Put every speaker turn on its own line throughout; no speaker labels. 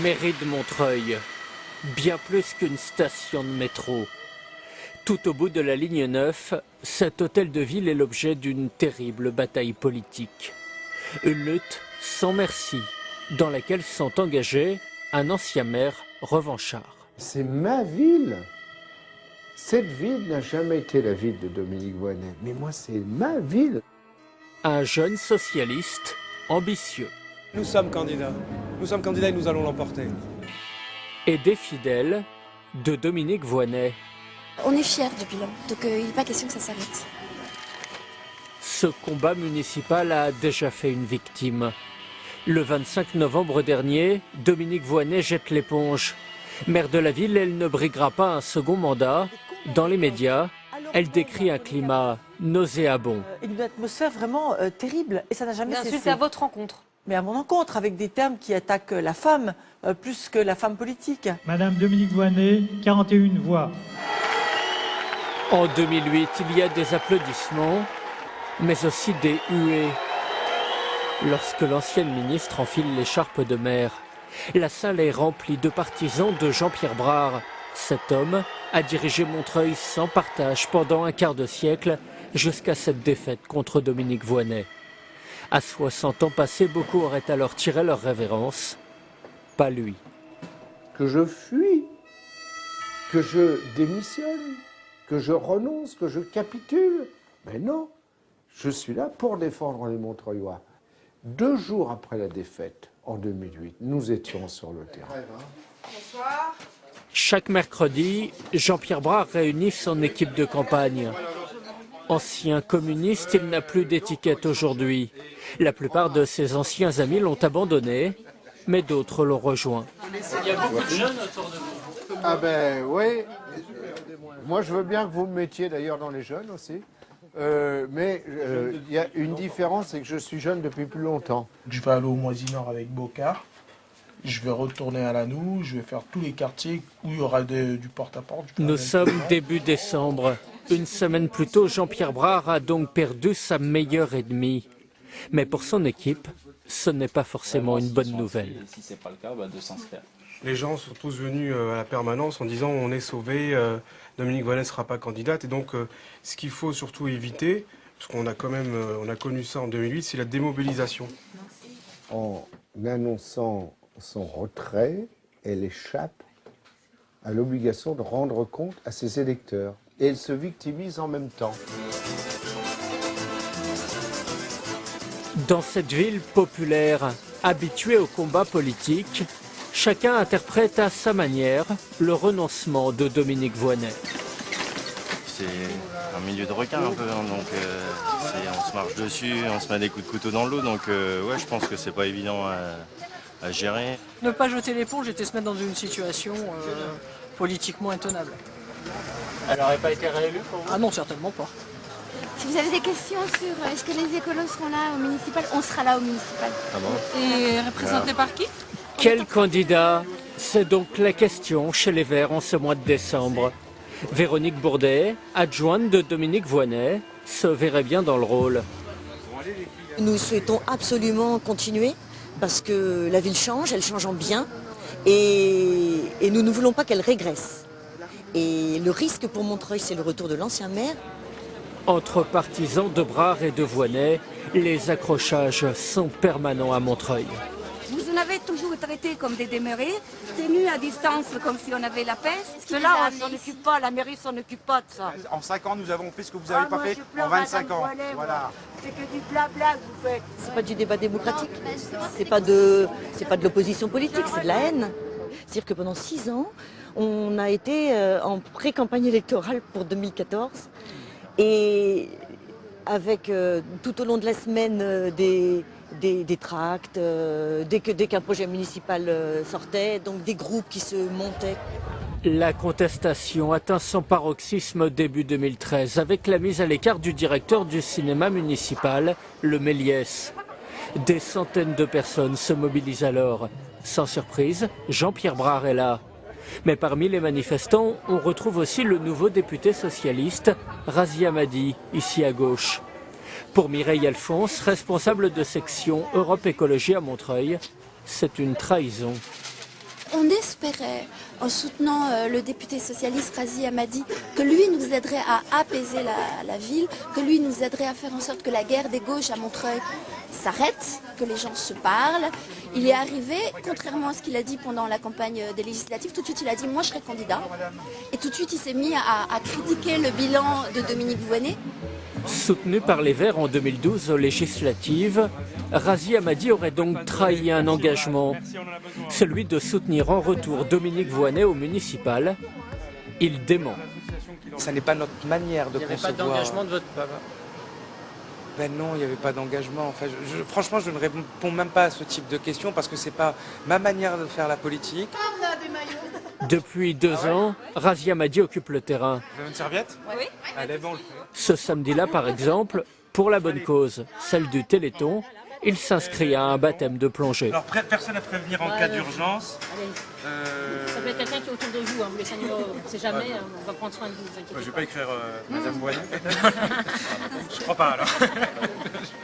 Mairie de Montreuil, bien plus qu'une station de métro. Tout au bout de la ligne 9, cet hôtel de ville est l'objet d'une terrible bataille politique. Une lutte sans merci, dans laquelle sont engagés un ancien maire revanchard.
C'est ma ville. Cette ville n'a jamais été la ville de Dominique Voynet, mais moi c'est ma ville.
Un jeune socialiste ambitieux.
Nous sommes candidats et nous allons l'emporter.
Et des fidèles de Dominique Voynet.
On est fiers du bilan, donc il n'est pas question que ça s'arrête.
Ce combat municipal a déjà fait une victime. Le 25 novembre dernier, Dominique Voynet jette l'éponge. Maire de la ville, elle ne briguera pas un second mandat. Dans les médias, elle décrit un climat nauséabond.
Une atmosphère vraiment terrible, et ça n'a jamais cessé.
Ensuite, à votre rencontre.
Mais à mon encontre, avec des termes qui attaquent la femme plus que la femme politique.
Madame Dominique Voynet, 41 voix.
En 2008, il y a des applaudissements, mais aussi des huées. Lorsque l'ancienne ministre enfile l'écharpe de maire, la salle est remplie de partisans de Jean-Pierre Brard. Cet homme a dirigé Montreuil sans partage pendant un quart de siècle, jusqu'à cette défaite contre Dominique Voynet. À 60 ans passés, beaucoup auraient alors tiré leur révérence. Pas lui.
Que je fuis, que je démissionne, que je renonce, que je capitule. Mais non, je suis là pour défendre les Montreuillois. 2 jours après la défaite, en 2008, nous étions sur le terrain.
Bonsoir.
Chaque mercredi, Jean-Pierre Brard réunit son équipe de campagne. Ancien communiste, il n'a plus d'étiquette aujourd'hui. La plupart de ses anciens amis l'ont abandonné, mais d'autres l'ont rejoint.
Il y a beaucoup de jeunes autour de vous.
Ah ben oui, moi je veux bien que vous me mettiez d'ailleurs dans les jeunes aussi. Mais il y a une différence, c'est que je suis jeune depuis plus longtemps.
Je vais aller au Moisinor avec Bocard. Je vais retourner à Lannou, je vais faire tous les quartiers où il y aura du porte-à-porte.
Nous sommes début décembre. Une semaine plus tôt, Jean-Pierre Brard a donc perdu sa meilleure ennemie. Mais pour son équipe, ce n'est pas forcément une bonne nouvelle.
Si ce n'est pas le cas, de s'inscrire.
Les gens sont tous venus à la permanence en disant on est sauvés, Dominique Voynet ne sera pas candidate. Et donc ce qu'il faut surtout éviter, parce qu'on a quand même on a connu ça en 2008, c'est la démobilisation.
En annonçant son retrait, elle échappe à l'obligation de rendre compte à ses électeurs. Et elle se victimise en même temps.
Dans cette ville populaire, habituée au combat politique, chacun interprète à sa manière le renoncement de Dominique Voynet.
C'est un milieu de requin un peu, hein, donc on se marche dessus, on se met des coups de couteau dans le dos, donc ouais, je pense que c'est pas évident à gérer.
Ne pas jeter l'éponge était se mettre dans une situation politiquement intenable.
Elle n'aurait pas été réélue pour vous ?
Ah non, certainement pas.
Si vous avez des questions sur est-ce que les écolos seront là au municipal, on sera là au municipal.
Ah bon ?
Et représenté par qui ?
Quel candidat ? C'est donc la question chez les Verts en ce mois de décembre. Véronique Bourdet, adjointe de Dominique Voynet, se verrait bien dans le rôle.
Nous souhaitons absolument continuer parce que la ville change, elle change en bien et nous ne voulons pas qu'elle régresse. Et le risque pour Montreuil, c'est le retour de l'ancien maire.
Entre partisans de Brard et de Voynet, les accrochages sont permanents à Montreuil.
Vous en avez toujours traité comme des demeurés, tenus à distance comme si on avait la peste.
Cela, on s'en occupe pas, la mairie s'en occupe pas de ça.
En 5 ans, nous avons fait ce que vous n'avez pas fait en 25 ans. Voilà.
C'est que du blabla que vous faites.
C'est pas du débat démocratique, c'est pas de l'opposition politique, c'est de la haine. C'est-à-dire que pendant 6 ans, on a été en pré-campagne électorale pour 2014 et avec tout au long de la semaine des tracts, dès qu'un projet municipal sortait, donc des groupes qui se montaient.
La contestation atteint son paroxysme début 2013 avec la mise à l'écart du directeur du cinéma municipal, le Méliès. Des centaines de personnes se mobilisent alors. Sans surprise, Jean-Pierre Brard est là. Mais parmi les manifestants, on retrouve aussi le nouveau député socialiste, Razia Madi, ici à gauche. Pour Mireille Alphonse, responsable de section Europe Écologie à Montreuil, c'est une trahison.
On espérait, en soutenant le député socialiste Razi Hammadi, que lui nous aiderait à apaiser la ville, que lui nous aiderait à faire en sorte que la guerre des gauches à Montreuil s'arrête, que les gens se parlent. Il est arrivé, contrairement à ce qu'il a dit pendant la campagne des législatives, tout de suite il a dit « moi je serai candidat ». Et tout de suite il s'est mis à critiquer le bilan de Dominique Voynet.
Soutenu par les Verts en 2012 aux législatives, Razi Hammadi aurait donc trahi un engagement, celui de soutenir en retour Dominique Voynet au municipal. Il dément.
Ça n'est pas notre manière de concevoir.
Il n'y avait pas d'engagement de votre part.
Ben non, il n'y avait pas d'engagement. Enfin, franchement, je ne réponds même pas à ce type de questions parce que c'est pas ma manière de faire la politique.
Depuis 2 ans, Razi Hammadi occupe le terrain.
Vous avez une serviette? Oui. Allez, bon, on le fait.
Ce samedi-là, par exemple, pour la bonne cause, celle du Téléthon, il s'inscrit à un baptême de plongée.
Alors, personne à prévenir en cas d'urgence.
Ça peut être quelqu'un qui est autour de vous, hein. Vous laissez un numéro, on ne sait jamais, on va prendre soin de vous.
Je ne vais pas écrire Madame Voynet. Je crois pas alors.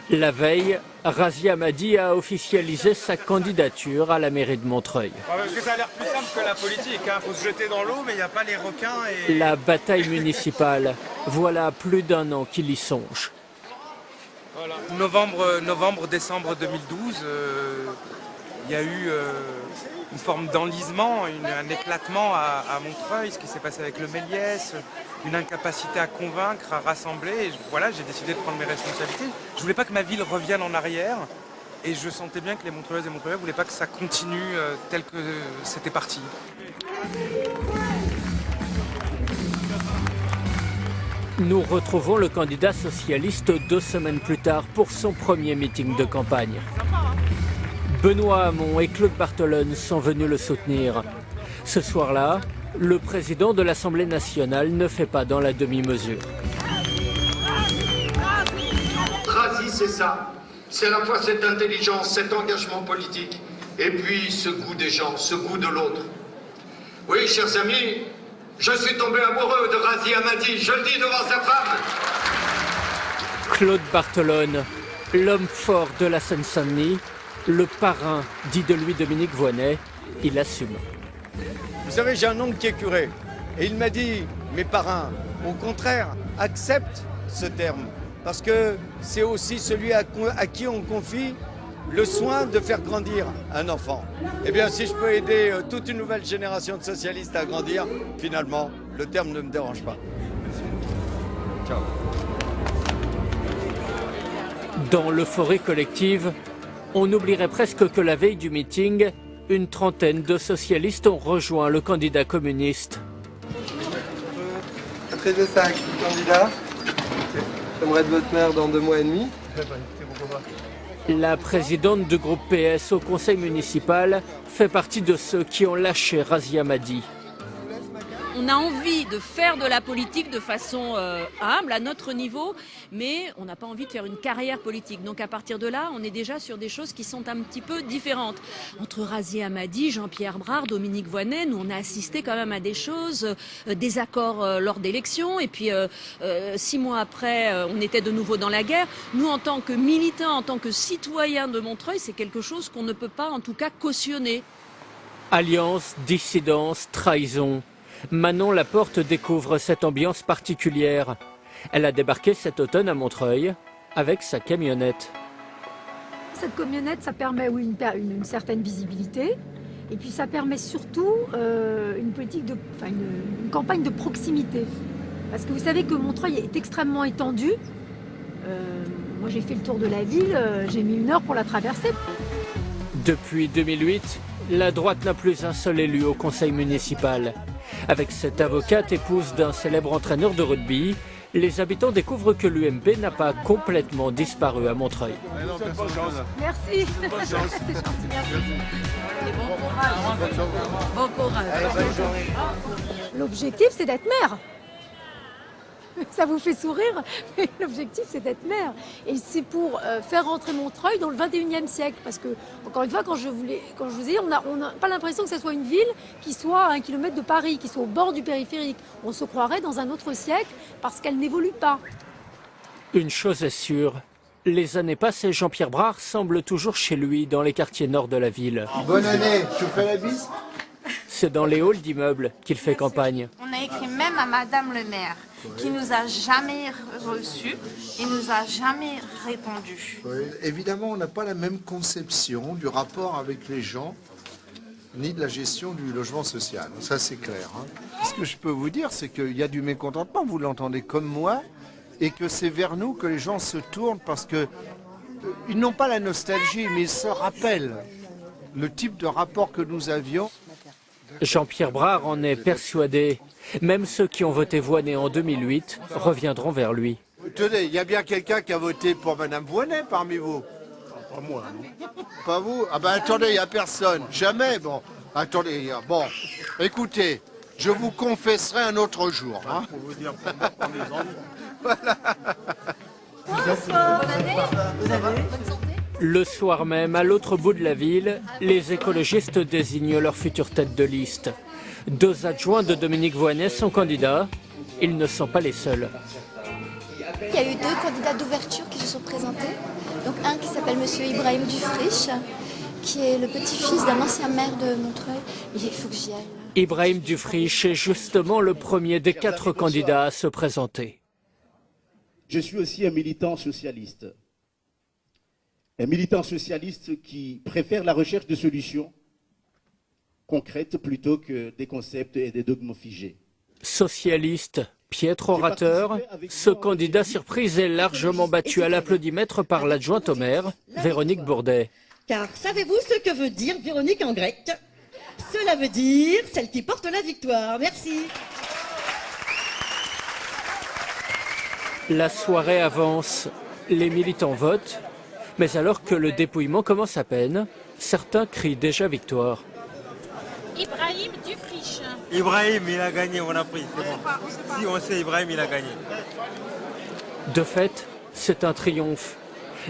La veille, Razi Hammadi a officialisé sa candidature à la mairie de Montreuil.
Parce que ça a l'air plus simple que la politique, il faut se jeter dans l'eau, mais il n'y a pas les requins et...
La bataille municipale, voilà plus d'1 an qu'il y songe.
Voilà. Novembre, décembre 2012, il y a eu une forme d'enlisement, un éclatement à Montreuil, ce qui s'est passé avec le Méliès, une incapacité à convaincre, à rassembler. Et voilà, j'ai décidé de prendre mes responsabilités. Je ne voulais pas que ma ville revienne en arrière et je sentais bien que les Montreuilaises et Montreuillois ne voulaient pas que ça continue tel que c'était parti.
Nous retrouvons le candidat socialiste 2 semaines plus tard pour son premier meeting de campagne. Benoît Hamon et Claude Barthelone sont venus le soutenir. Ce soir-là, le président de l'Assemblée nationale ne fait pas dans la demi-mesure.
Razi, c'est ça. C'est à la fois cette intelligence, cet engagement politique, et puis ce goût des gens, ce goût de l'autre. Oui, chers amis, je suis tombé amoureux de Razi Hammadi, je le dis devant sa femme.
Claude Barthelone, l'homme fort de la Seine-Saint-Denis, le parrain, dit de lui Dominique Voynet, il assume.
Vous savez, j'ai un oncle qui est curé, et il m'a dit, mes parrains, au contraire, accepte ce terme, parce que c'est aussi celui à qui on confie le soin de faire grandir un enfant. Eh bien, si je peux aider toute une nouvelle génération de socialistes à grandir, finalement, le terme ne me dérange pas. Ciao.
Dans l'euphorie collective, on oublierait presque que la veille du meeting, une trentaine de socialistes ont rejoint le candidat communiste.
13,5, candidat. J'aimerais être votre maire dans 2 mois et demi.
La présidente du groupe PS au conseil municipal fait partie de ceux qui ont lâché Razi Hammadi.
On a envie de faire de la politique de façon humble, à notre niveau, mais on n'a pas envie de faire une carrière politique. Donc à partir de là, on est déjà sur des choses qui sont un petit peu différentes. Entre Razi Hammadi, Jean-Pierre Brard, Dominique Voynet, nous on a assisté quand même à des choses, des accords lors d'élections, et puis 6 mois après, on était de nouveau dans la guerre. Nous, en tant que militants, en tant que citoyens de Montreuil, c'est quelque chose qu'on ne peut pas en tout cas cautionner.
Alliance, dissidence, trahison. Manon Laporte découvre cette ambiance particulière. Elle a débarqué cet automne à Montreuil avec sa camionnette.
Cette camionnette, ça permet une certaine visibilité et puis ça permet surtout une campagne de proximité. Parce que vous savez que Montreuil est extrêmement étendu. Moi j'ai fait le tour de la ville, j'ai mis 1 heure pour la traverser.
Depuis 2008, la droite n'a plus un seul élu au conseil municipal. Avec cette avocate, épouse d'un célèbre entraîneur de rugby, les habitants découvrent que l'UMP n'a pas complètement disparu à Montreuil.
Merci. C'est gentil, merci.
Bon courage.
L'objectif, c'est d'être maire. Ça vous fait sourire, mais l'objectif c'est d'être maire. Et c'est pour faire rentrer Montreuil dans le 21e siècle. Parce que, encore une fois, quand je vous ai dit, on n'a pas l'impression que ce soit une ville qui soit à 1 kilomètre de Paris, qui soit au bord du périphérique. On se croirait dans un autre siècle parce qu'elle n'évolue pas.
Une chose est sûre, les années passées, Jean-Pierre Brard semble toujours chez lui dans les quartiers nord de la ville.
Bonne année, tu fais la bise?
c'est dans les halls d'immeubles qu'il fait campagne.
On a écrit même à Madame le maire, qui nous a jamais reçus et nous a jamais répondu.
Oui, évidemment, on n'a pas la même conception du rapport avec les gens, ni de la gestion du logement social. Ça, c'est clair. Ce que je peux vous dire, c'est qu'il y a du mécontentement, vous l'entendez comme moi, et que c'est vers nous que les gens se tournent parce que ils n'ont pas la nostalgie, mais ils se rappellent le type de rapport que nous avions.
Jean-Pierre Brard en est persuadé. Même ceux qui ont voté Voynet en 2008 reviendront vers lui.
Tenez, il y a bien quelqu'un qui a voté pour Madame Voynet parmi vous? Pas moi, non. Pas vous? Ah ben attendez, il n'y a personne. Jamais, bon. Attendez, bon. Écoutez, je vous confesserai un autre jour. Hein. Pour vous dire, prendre les enfants. Voilà.
Le soir même, à l'autre bout de la ville, les écologistes désignent leur future tête de liste. 2 adjoints de Dominique Voynet sont candidats. Ils ne sont pas les seuls.
Il y a eu 2 candidats d'ouverture qui se sont présentés. Donc un qui s'appelle Monsieur Ibrahim Dufriche, qui est le petit-fils d'un ancien maire de Montreuil. Il faut que j'y aille.
Ibrahim Dufriche est justement le premier des 4 candidats à se présenter.
Je suis aussi un militant socialiste. Un militant socialiste qui préfère la recherche de solutions concrètes plutôt que des concepts et des dogmes figés.
Socialiste, piètre orateur, ce candidat surprise est largement battu à l'applaudimètre par l'adjointe au maire, Véronique Bourdet.
Car savez-vous ce que veut dire Véronique en grec? Cela veut dire celle qui porte la victoire. Merci.
La soirée avance, les militants votent, mais alors que le dépouillement commence à peine, certains crient déjà victoire.
Ibrahim Dufriche.
Ibrahim, il a gagné, on a pris, c'est bon. Si on sait Ibrahim, il a gagné.
De fait, c'est un triomphe.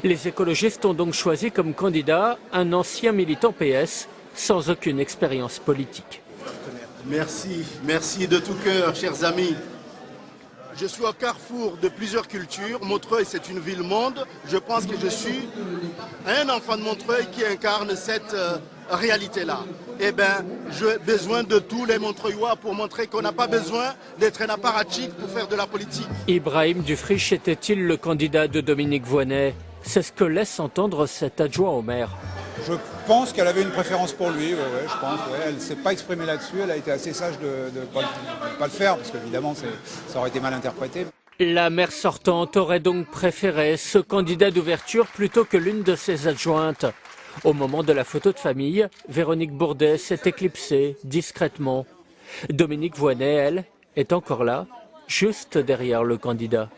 Les écologistes ont donc choisi comme candidat un ancien militant PS sans aucune expérience politique.
Merci, merci de tout cœur, chers amis. Je suis au carrefour de plusieurs cultures. Montreuil, c'est une ville-monde. Je pense que je suis un enfant de Montreuil qui incarne cette réalité-là. Eh bien, j'ai besoin de tous les Montreuillois pour montrer qu'on n'a pas besoin d'être un apparatchik pour faire de la politique.
Ibrahim Dufriche était-il le candidat de Dominique Voynet? C'est ce que laisse entendre cet adjoint au maire.
Je pense qu'elle avait une préférence pour lui, je pense. Elle ne s'est pas exprimée là-dessus, elle a été assez sage de ne pas le faire, parce qu'évidemment, ça aurait été mal interprété.
La maire sortante aurait donc préféré ce candidat d'ouverture plutôt que l'une de ses adjointes. Au moment de la photo de famille, Véronique Bourdet s'est éclipsée discrètement. Dominique Voynet, elle, est encore là, juste derrière le candidat.